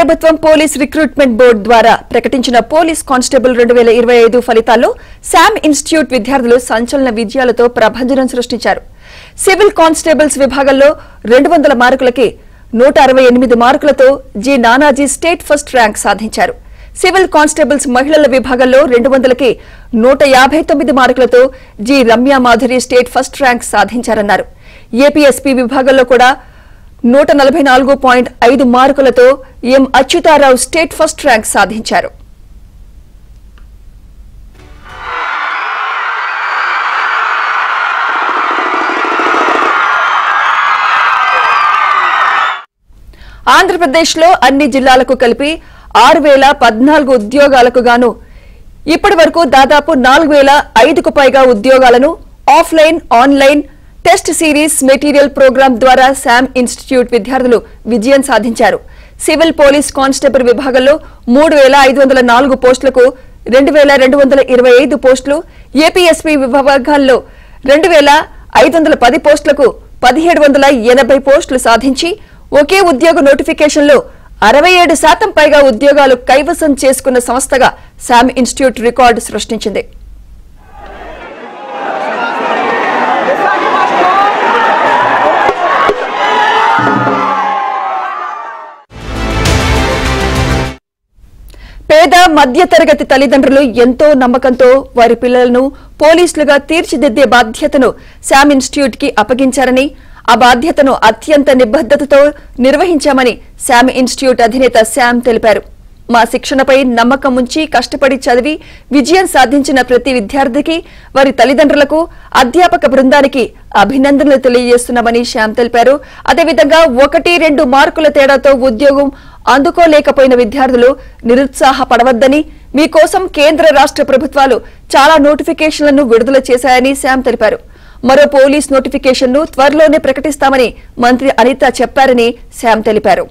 ప్రభుత్వం police recruitment board ద్వారా ప్రకటించిన పోలీస్ కానిస్టేబుల్ 2025 ఫలితాల్లో శామ్ ఇన్స్టిట్యూట్ విద్యార్థులు సంచలన విజయాలతో ప్రభంజనం సృష్టించారు. సివిల్ కానిస్టేబుల్స్ విభాగంలో 200 మార్కులకి 168 మార్కులతో G Nanaji state first rank సాధించారు. సివిల్ కానిస్టేబుల్స్ మహిళల విభాగంలో 200కి 159 మార్కులతో G Ramya Madhuri state first rank సాధించారన్నారు. ఏపీఎస్పీ విభాగంలో కూడా 144.5 మార్కులతో M Achyutarao state first rank సాధించారు. ఆంధ్రప్రదేశ్లో అన్ని జిల్లాలకు కలిపి 6014 ఉద్యోగాలకు గాను ఇప్పటి వరకు దాదాపు 4005కు పైగా ఉద్యోగాలను offline, online test series material program ద్వారా శామ్ ఇన్స్టిట్యూట్ విద్యార్థులు విజయం సాధించారు. సివిల్ పోలీస్ కానిస్టేబుల్ విభాగంలో 3504 పోస్టులకు 2225 పోస్టులు, ఏపీఎస్పీ విభాగాల్లో 2510 పోస్టులకు 1780 పోస్టులు సాధించి ఒకే ఉద్యోగ నోటిఫికేషన్లో 67% పైగా ఉద్యోగాలు కైవసం చేసుకున్న సంస్థగా శామ్ ఇన్స్టిట్యూట్ రికార్డు సృష్టించింది. పేద మధ్యతరగతి తల్లిదండ్రులు ఎంతో నమ్మకంతో వారి పిల్లలను పోలీసులుగా తీర్చిదిద్దే బాధ్యతను శామ్ ఇన్స్టిట్యూట్ కి అప్పగించారని, ఆ బాధ్యతను అత్యంత నిబద్ధతతో నిర్వహించామని శామ్ ఇన్స్టిట్యూట్ అధినేత శామ్ తెలిపారు. మా శిక్షణపై నమ్మకం ఉంచి కష్టపడి చదివి విజయం సాధించిన ప్రతి విద్యార్థికి, వారి తల్లిదండ్రులకు, అధ్యాపక బృందానికి అభినందనలు తెలియజేస్తున్నామని శ్యామ్ తెలిపారు. అదేవిధంగా 1-2 మార్కుల తేడాతో ఉద్యోగం అందుకోలేకపోయిన విద్యార్థులు నిరుత్సాహపడవద్దని, మీకోసం కేంద్ర రాష్ట్ర ప్రభుత్వాలు చాలా నోటిఫికేషన్లను విడుదల చేశాయని శ్యామ్ తెలిపారు. మరో పోలీస్ నోటిఫికేషన్ను త్వరలోనే ప్రకటిస్తామని మంత్రి అనిత చెప్పారని శ్యామ్ తెలిపారు.